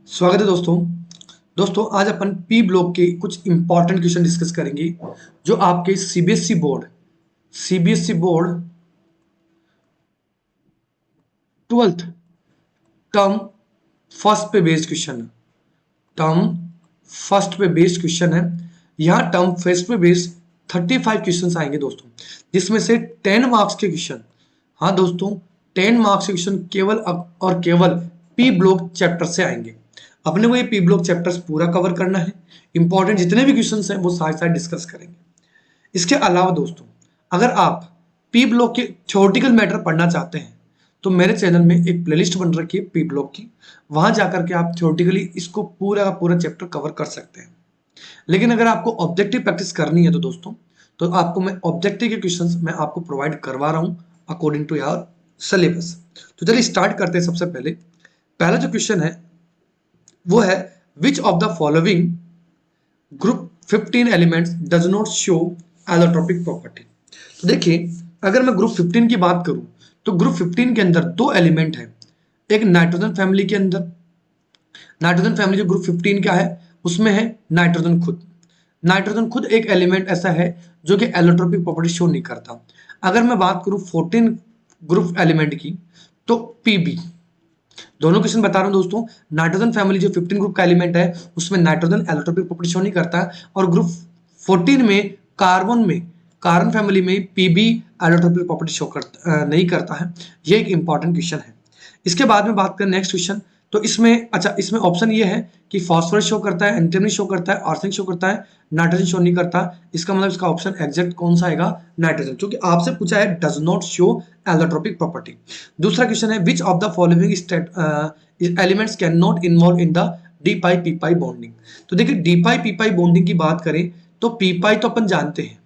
स्वागत है दोस्तों। आज अपन पी ब्लॉक के कुछ इंपॉर्टेंट क्वेश्चन डिस्कस करेंगे जो आपके CBSE board 12th term first पे बेस्ड क्वेश्चन है। टर्म फर्स्ट पे बेस्ड क्वेश्चन है। यहाँ टर्म फर्स्ट पे बेस्ड 35 क्वेश्चन आएंगे दोस्तों, जिसमें से 10 मार्क्स के क्वेश्चन, हाँ दोस्तों 10 मार्क्स के क्वेश्चन केवल और केवल पी ब्लॉक चैप्टर से आएंगे। अपने को ये पी ब्लॉक चैप्टर्स पूरा कवर करना है। इंपॉर्टेंट जितने भी क्वेश्चंस हैं वो साथ साथ डिस्कस करेंगे। इसके अलावा दोस्तों, अगर आप पी ब्लॉक के थ्योरेटिकल मैटर पढ़ना चाहते हैं तो मेरे चैनल में एक प्लेलिस्ट बन रखी है पी ब्लॉक की, वहां जाकर के आप थ्योरेटिकली इसको पूरा का पूरा चैप्टर कवर कर सकते हैं। लेकिन अगर आपको ऑब्जेक्टिव प्रैक्टिस करनी है तो दोस्तों, तो आपको मैं ऑब्जेक्टिव के क्वेश्चंस मैं आपको प्रोवाइड करवा रहा हूं अकॉर्डिंग टू योर सिलेबस। तो चलिए स्टार्ट करते हैं। सबसे पहले पहला जो क्वेश्चन है वो है, which of the following group 15 elements does not show allotropic property. तो देखिए, अगर मैं ग्रुप 15 की बात करूं तो ग्रुप 15 के अंदर दो एलिमेंट हैं। एक नाइट्रोजन फैमिली के अंदर, नाइट्रोजन फैमिली जो ग्रुप 15 का है उसमें है नाइट्रोजन खुद। नाइट्रोजन खुद एक एलिमेंट ऐसा है जो कि एलोट्रोपिक प्रॉपर्टी शो नहीं करता। अगर मैं बात करूं 14 ग्रुप एलिमेंट की तो पीबी, दोनों क्वेश्चन बता रहा हूं दोस्तों। नाइट्रोजन फैमिली जो 15 ग्रुप का एलिमेंट है उसमें नाइट्रोजन एलोट्रोपिक प्रॉपर्टी शो नहीं करता है, और ग्रुप 14 में कार्बन फैमिली में पीबी एलोट्रोपिक प्रॉपर्टी शो नहीं करता है। ये एक इंपॉर्टेंट क्वेश्चन है। इसके बाद में बात करें नेक्स्ट क्वेश्चन, तो इसमें ऑप्शन ये है कि फॉस्फोरस शो करता है, एंटीमनी शो करता है, आर्सेनिक शो करता है, नाइट्रोजन शो नहीं करता। इसका मतलब इसका ऑप्शन एग्जैक्ट कौन सा आएगा? नाइट्रोजन, क्योंकि आपसे पूछा है does not show allotropic property. दूसरा क्वेश्चन है, which of the following elements can not involve in the D pi P pi bonding. तो देखिए, डी पाई पी पाई बॉन्डिंग की बात करें तो पी पाई तो अपन जानते हैं,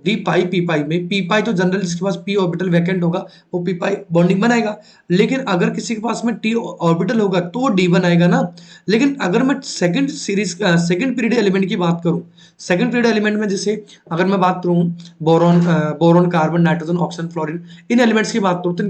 डी पाई पी पाई में पी पाई तो जनरल जिसके पास पी ऑर्बिटल वैकेंट होगा वो पी पाई बॉन्डिंग बनाएगा। लेकिन अगर किसी के पास में टी ऑर्बिटल होगा तो वो डी बनाएगा ना। लेकिन अगर मैं सेकंड पीरियड एलिमेंट की बात करूं, सेकंड पीरियड एलिमेंट में जैसे अगर मैं बात करूं boron carbon nitrogen oxygen fluorine, इन एलिमेंट्स की बात करूं तो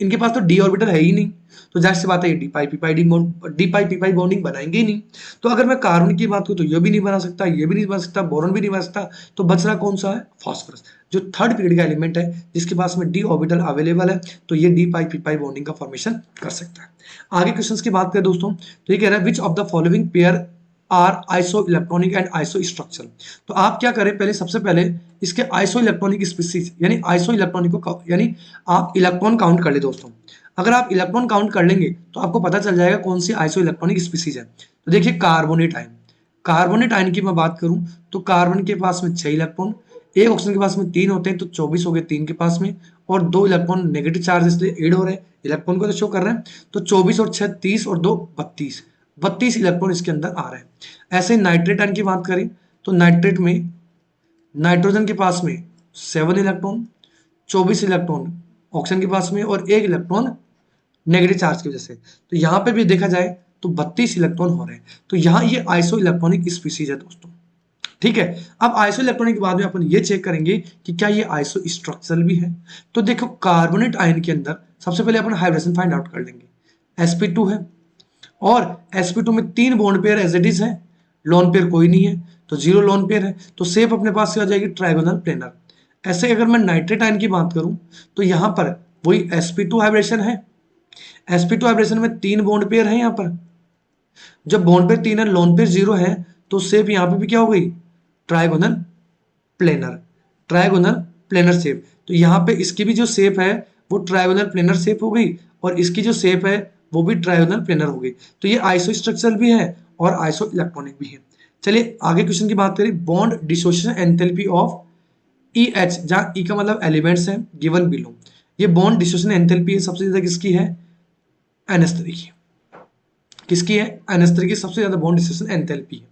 इनके पास तो डी ऑर्बिटल है ही नहीं। तो जाहिर सी बात है डी पाई पी पाई बॉन्डिंग बनाएंगे ही नहीं। तो अगर मैं कार्बन की बात करूं तो ये भी नहीं बना सकता, ये भी नहीं बना सकता, बोरॉन भी नहीं बना सकता। तो बच रहा कौन सा है? फास्फोरस, जो थर्ड पीरियड का एलिमेंट है जिसके पास में डी ऑर्बिटल अवेलेबल है, तो ये डी पाई पी पाई बॉन्डिंग का फॉर्मेशन कर सकता है। आगे क्वेश्चंस की बात करें दोस्तों, तो ये कह रहा है which of the following pair are isoelectronic and isostructural. तो आप क्या करें, सबसे पहले इसके आइसो इलेक्ट्रॉनिक स्पीसीज यानी आइसो इलेक्ट्रॉनिक को यानी आप इलेक्ट्रॉन काउंट कर ले दोस्तों। अगर आप इलेक्ट्रॉन काउंट कर लेंगे तो आपको पता चल जाएगा कौन सी आइसो इलेक्ट्रॉनिक स्पीसीज है। तो देखिए, कार्बोनेट आयन की मैं बात करूं तो कार्बन के पास में 6 इलेक्ट्रॉन, एक ऑक्सीजन के पास में 3 होते हैं, तो 24 हो गए 3 के पास में, और 2 इलेक्ट्रॉन नेगेटिव चार्ज इसलिए ऐड हो रहे हैं, इलेक्ट्रॉन को तो शो कर रहे हैं। तो 24 और 6 30 और 2 32 इलेक्ट्रॉन इसके अंदर आ रहे हैं। ऐसे नाइट्रेट आयन की बात करें तो नाइट्रेट में नाइट्रोजन के पास में 7 इलेक्ट्रॉन, 24 इलेक्ट्रॉन ऑक्सीजन के पास में, और 1 इलेक्ट्रॉन नेगेटिव चार्ज की वजह से। तो यहां पे भी देखा जाए तो 32 इलेक्ट्रॉन हो रहे हैं। तो यहां ये आइसो इलेक्ट्रॉनिक स्पीसीज है दोस्तों। ठीक है, अब आइसो इलेक्ट्रॉनिक के बाद में अपन ये चेक करेंगे कि क्या ये आइसो स्ट्रक्चरल भी है। तो देखो, कार्बोनेट आयन के अंदर सबसे पहले अपन हाइब्रिडेशन फाइंड आउट कर लेंगे। sp2 है, और sp2 में 3 bond pair as it is है, लोन पेयर कोई नहीं है, तो 0 लोन पेयर है। तो शेप अपने पास से आ जाएगी ट्राइगोनल प्लेनर। ऐसे अगर मैं नाइट्रेट आयन की बात करूं तो यहां पर वही sp2 हाइब्रिडेशन है, sp2 हाइब्रिडेशन में 3 बॉन्ड पेयर है। यहां पर जब बॉन्ड पेयर 3 है, लोन पेयर 0 है, तो शेप यहां पे भी क्या हो गई? Trigonal planar shape. तो यहां पे इसकी भी जो शेप है वो ट्राइगोनल प्लेनर शेप हो गई, और इसकी जो शेप है वो भी ट्राइगोनल प्लेनर हो गई। तो ये आइसो स्ट्रक्चरल भी है और आइसो इलेक्ट्रॉनिक भी है। चलिए आगे क्वेश्चन की बात करें, bond dissociation enthalpy of EH, जहां E का मतलब एलिमेंट्स है गिवन बिलो। ये बॉन्ड डिसोसिएशन एंथैल्पी है सबसे ज्यादा किसकी है? NH3 की। किसकी है? NH3 की सबसे ज्यादा बॉन्ड डिसोसिएशन एंथैल्पी है।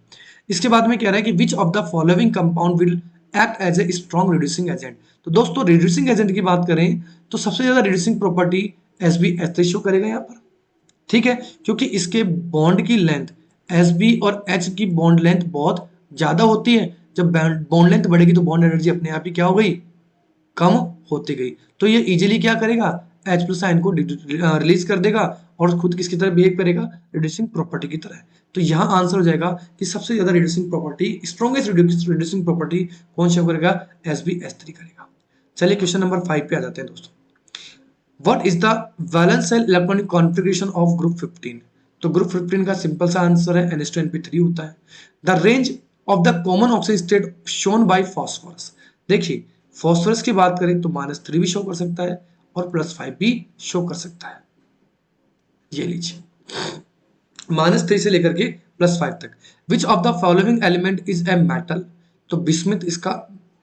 इसके बाद में कह रहा है कि which of the following compound will act as a strong reducing agent. तो दोस्तों, रिड्यूसिंग एजेंट की बात करें तो सबसे ज्यादा रिड्यूसिंग प्रॉपर्टी SbH3 शो करेगा यहाँ पर। ठीक है, क्योंकि इसके बॉन्ड की लेंथ Sb और H की बॉन्ड लेंथ बहुत ज्यादा होती है। जब बॉन्ड लेंथ बढ़ेगी तो बॉन्ड एनर्जी अपने आप ही क्या हो गई? कम होती गई। तो ये इजीली क्या करेगा? H+ आयन को रिलीज कर देगा और खुद किसकी तरह बिहेव करेगा, रिड्यूसिंग प्रॉपर्टी की तरह। तो यहाँ आंसर हो जाएगा कि सबसे ज्यादा reducing property, strongest reducing property कौन शो करेगा, Sb(S3) करेगा। चलिए क्वेश्चन नंबर 5 पे आ जाते हैं दोस्तों। What is the valence cell electronic configuration of group 15? तो ग्रुप 15 का सिंपल सा आंसर है NH2NP3 होता है। The range of the common oxygen state shown by phosphorus. देखिए फास्फोरस की बात करें तो -3 भी शो कर सकता है और +5 भी शो कर सकता है। ये लीजिए -3 से लेकर के +5 तक। विच of the following element is a metal? तो बिस्मिथ इसका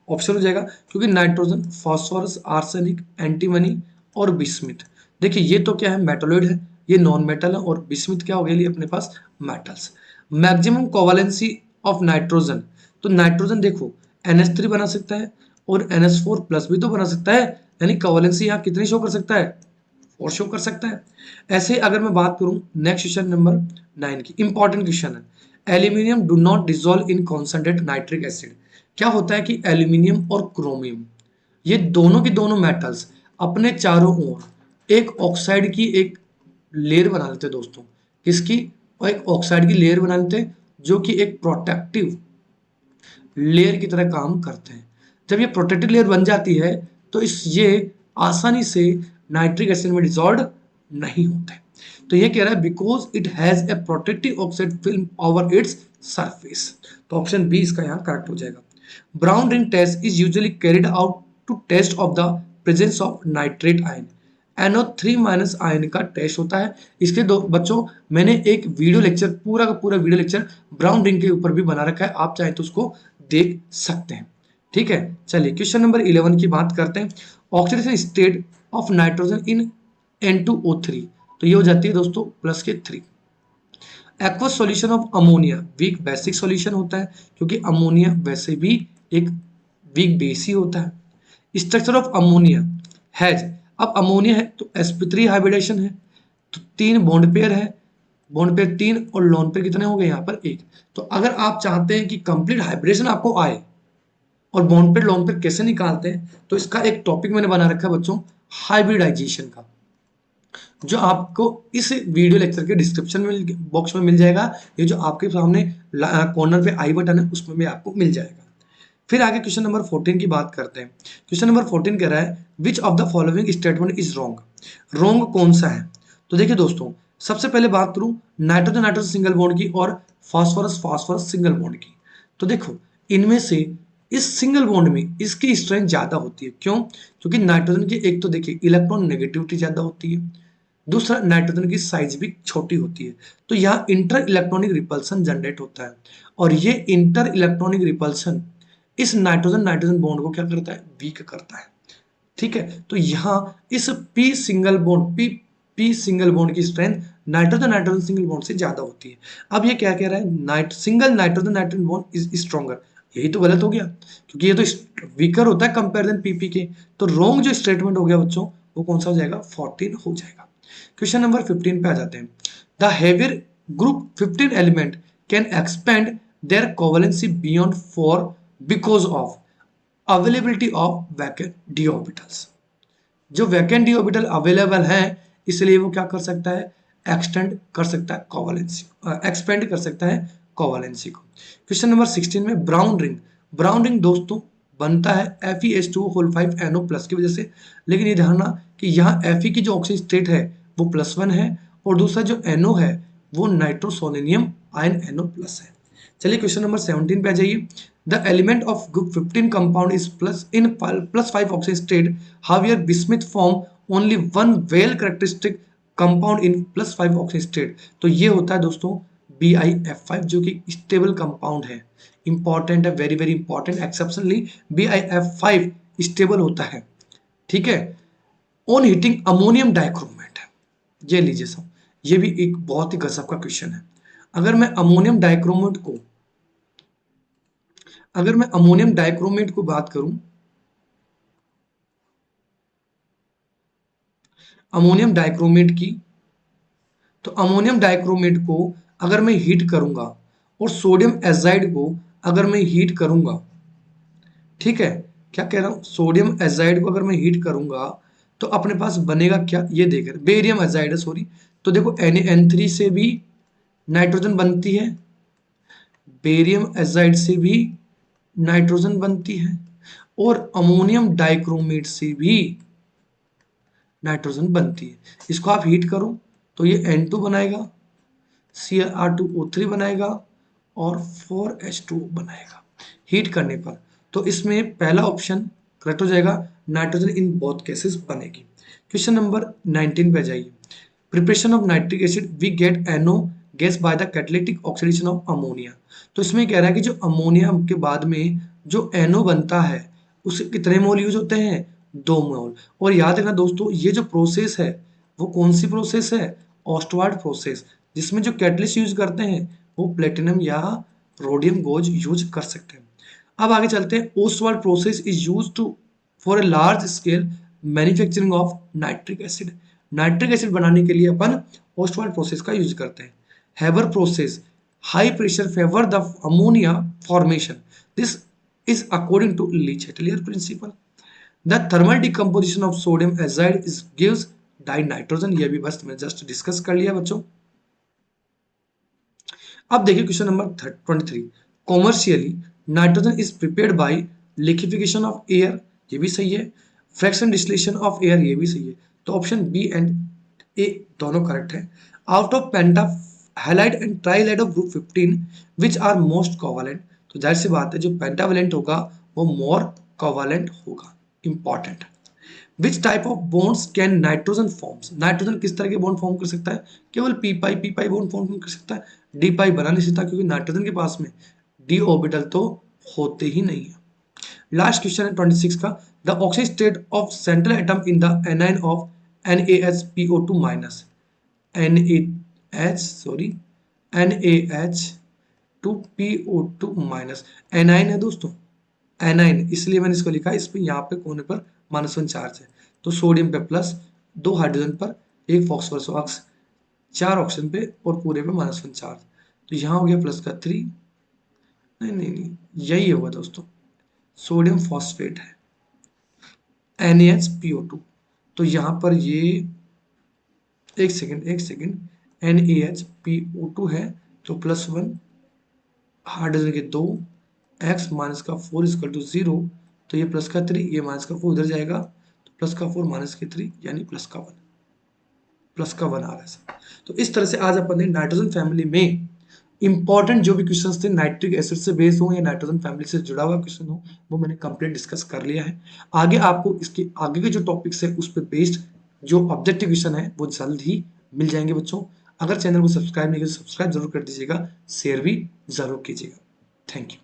ऑप्शन हो जाएगा, क्योंकि नाइट्रोजन, फास्फोरस, आर्सेनिक, एंटीमनी और बिस्मिथ। देखिए ये तो क्या है, मेटलोइड है, ये नॉन मेटल है, और बिस्मिथ क्या हो गया, ये अपने पास metals. Maximum covalency of nitrogen. तो नाइट्रोजन देखो NH3 बना सकता है और NH4 प्लस भी तो बना सकता है, यानी कोवेलेंसी यहाँ कितनी शो कर सकता है, और शो कर सकता है। ऐसे अगर मैं बात करूं नेक्स्ट क्वेश्चन नंबर 9 की, इंपॉर्टेंट क्वेश्चन है। Aluminium do not dissolve in concentrate nitric acid. क्या होता है कि एल्यूमिनियम और क्रोमियम, ये दोनों की दोनों मेटल्स अपने चारों ओर एक ऑक्साइड की एक लेयर बना लेते हैं दोस्तों। किसकी, और एक ऑक्साइड की लेयर बना लेते हैं जो कि एक प्रोटेक्टिव लेयर की तरह काम करते हैं। जब ये प्रोटेक्टिव लेयर बन जाती है तो ये आसानी से नाइट्रिक एसिड में डिसॉल्व नहीं होते। तो ये कह रहा है because it has a protective oxide film over its surface. तो ऑप्शन बी इसका यहाँ करेक्ट हो जाएगा। Brown ring test is usually carried out to test of the presence of nitrate ion. NO3- ion का टेस्ट होता है। इसके दो बच्चों मैंने एक वीडियो लेक्चर, पूरा का पूरा वीडियो लेक्चर ब्राउन रिंग के ऊपर भी बना रखा है, आप चाहें तो उसको देख सकते हैं। ठीक है, चलिए क्वेश्चन नंबर 11 की बात करते हैं। Oxidation state of nitrogen in N2O3। तो ये हो जाती है दोस्तों +3। Aqueous solution of ammonia weak basic solution होता है, क्योंकि अमोनिया वैसे भी एक वीक बेस ही होता है। स्ट्रक्चर ऑफ अमोनिया हैज, अब अमोनिया है तो sp3 हाइब्रिडेशन है, तो 3 बॉन्ड पेयर है, बॉन्ड पेयर 3 और लोन पेयर कितने हो गए यहाँ पर 1। तो अगर आप चाहते हैं कि कंप्लीट हाइब्रिडेशन आपको आए और बॉन्ड पेयर लोन पेयर कैसे निकालते हैं, तो इसका एक टॉपिक मैंने बना रखा है बच्चों, हाइब्रिडाइजेशन का, जो आपको इस वीडियो लेक्चर के डिस्क्रिप्शन में बॉक्स में मिल जाएगा। ये जो आपके सामने कॉर्नर पे आई बटन है उसमें भी आपको मिल जाएगा। फिर आगे क्वेश्चन नंबर 14 की बात करते हैं। क्वेश्चन नंबर 14 कह रहा है which of the following statement is wrong. Wrong कौन सा है? तो देखिए दोस्तों, सबसे पहले बात करूं नाइट्रोजन नाइट्रोजन सिंगल बॉन्ड की और फास्फोरस फास्फोरस सिंगल बॉन्ड की। तो देखो इनमें से इस सिंगल बॉन्ड में इसकी स्ट्रेंथ ज्यादा होती है। क्यों? क्योंकि नाइट्रोजन की एक तो देखिए इलेक्ट्रॉन नेगेटिविटी ज्यादा होती है, दूसरा नाइट्रोजन की साइज भी छोटी होती है। तो यहाँ इंटर इलेक्ट्रॉनिक रिपल्सन जनरेट होता है, और ये इंटर इलेक्ट्रॉनिक रिपल्सन इस नाइट्रोजन नाइट्रोजन बॉन्ड को क्या करता है, वीक करता है। ठीक है, तो यहाँ इस पी सिंगल बॉन्ड की strength nitrogen nitrogen single bond से ज्यादा होती है। अब ये क्या कह रहा है, single nitrogen nitrogen bond is stronger. यही तो गलत हो गया, क्योंकि ये तो वीकर होता है कंपेयर देन पीपी के। तो रॉन्ग जो स्टेटमेंट हो गया बच्चों, वो कौन सा हो जाएगा, 14 हो जाएगा। क्वेश्चन नंबर 15 पे आ जाते हैं। The heavier group 15 element can expand their covalency beyond 4 because of availability of vacant d orbitals. जो वैकेंट डी ऑर्बिटल अवेलेबल है, इसलिए वो क्या कर सकता है, एक्सटेंड कर सकता है कोवेलेंसी, एक्सपेंड कर सकता है कोवेलेंसी को। क्वेश्चन नंबर 16 में ब्राउन रिंग दोस्तों बनता है FeS2O5NO+ की वजह से। लेकिन ये ध्यान रखना कि यहाँ Fe की जो ऑक्सीजन स्टेट है वो +1 है, और दूसरा जो NO है वो नाइट्रोसोनियम आयन NO+ है। चलिए क्वेश्चन नंबर 17 पे आ जाइए। The element of group 15 compound is +5 oxygen state, however bismuth form only one well characteristic compound in +5 oxygen state. तो ये होता है दोस्तों BiF5, जो कि स्टेबल कंपाउंड है। इंपॉर्टेंट है, very very important, exceptionally BiF5 stable होता है। ठीक है, ऑन हीटिंग अमोनियम डाइक्रोमेट है। ये लीजिए सब, ये भी एक बहुत ही गजब का क्वेश्चन है। अगर मैं अमोनियम डाइक्रोमेट को बात करूं, अमोनियम डाइक्रोमेट की, तो अमोनियम डाइक्रोमेट को अगर मैं हीट करूंगा और सोडियम एजाइड को अगर मैं हीट करूंगा, ठीक है, क्या कह रहा हूं, सोडियम एजाइड को अगर मैं हीट करूंगा तो अपने पास बनेगा क्या, ये देख रहे बेरियम एजाइड है, सॉरी। तो तो देखो Na(N3) से भी नाइट्रोजन बनती है, बेरियम एजाइड से भी नाइट्रोजन बनती है, और अमोनियम डाइक्रोमेट से भी नाइट्रोजन बनती है। इसको आप हीट करो तो ये N2 बनाएगा, Cr2O3 बनाएगा और 4H2O बनाएगा हीट करने पर। तो इसमें पहला ऑप्शन करेक्ट हो जाएगा, नाइट्रोजन इन बोथ केसेस बनेगी। क्वेश्चन नंबर 19 पे जाइए। Preparation of nitric acid we get NO gas by the catalytic oxidation of ammonia. तो इसमें कह रहा है कि जो अमोनिया के बाद में जो NO बनता है उसके कितने मोल यूज होते हैं, 2 मोल। और याद रखना दोस्तों, ये जो प्रोसेस है वो कौन सी प्रोसेस है, ऑस्टवार्ड प्रोसेस, जिसमें जो कैटलिस्ट यूज करते हैं वो प्लेटिनम या रोडियम गोज यूज कर सकते हैं। अब आगे चलते हैं। Ostwald process is use to for a large scale manufacturing of nitric acid. Nitric acid बनाने के लिए अपन ओस्टवार्ड प्रोसेस का यूज करते हैं। Haber process high pressure favour the ammonia formation, this is according to Le Chatelier principle. The thermal decomposition of sodium azide is gives dinitrogen। ये भी बस मैं जस्ट डिस्कस कर लिया बच्चों। अब देखिए question number 23। Commercially nitrogen is prepared by liquefaction of air, ये भी सही है। फ्रैक्शन डिस्टिलेशन ऑफ एयर, ये भी सही है। तो ऑप्शन बी एंड ए दोनों करेक्ट है। Out of penta halide and trihalide of group 15 which are most covalent. तो जाहिर सी बात है जो पेंटावेलेंट होगा वो मोर कोवेलेंट होगा, important. Which type of bonds can nitrogen forms. Nitrogen किस तरह के बॉन्ड फॉर्म कर सकता है, केवल पी पाई बॉन्ड फॉर्म कर सकता है, डी पाई बना नहीं सकता, क्योंकि नाइट्रोजन के पास में डी ऑर्बिटल तो होते ही नहीं है। लास्ट क्वेश्चन है 26 का। The oxygen state of central atom in the A9 of NaHPO2 minus, NaH2PO2 minus. A9 है दोस्तों, एनाइन, इसलिए मैंने इसको लिखा, इस पे यहाँ पे कोने पर -1 चार्ज है। तो सोडियम पे प्लस, 2 हाइड्रोजन पर, 1 फॉस्फोरस ऑक्स, 4 ऑक्सीजन पे और पूरे पे -1 चार्ज। तो यहाँ हो गया प्लस का 3, नहीं, यही होगा दोस्तों, सोडियम फॉस्फेट है NaHPO2। तो यहाँ पर ये एक सेकेंड NaHPO2 है तो +1, हाइड्रोजन के 2, x माइनस का 4 इक्वल टू 0। तो ये प्लस का 3, ये माइनस का 4 उधर जाएगा, तो प्लस का 4 माइनस के 3 यानी प्लस का 1 आ रहा है। तो इस तरह से आज अपन ने नाइट्रोजन फैमिली में इंपॉर्टेंट जो भी क्वेश्चंस थे नाइट्रिक एसिड से बेस्ड हो या नाइट्रोजन फैमिली से जुड़ा हुआ क्वेश्चन हो, वो मैंने कंप्लीट डिस्कस कर लिया है। आगे आपको इसके आगे के जो टॉपिक्स है उस पर बेस्ड जो ऑब्जेक्टिव क्वेश्चन है वो जल्द ही मिल जाएंगे बच्चों। अगर चैनल को सब्सक्राइब नहीं किया तो सब्सक्राइब जरूर कर दीजिएगा, शेयर भी जरूर कीजिएगा। Thank you.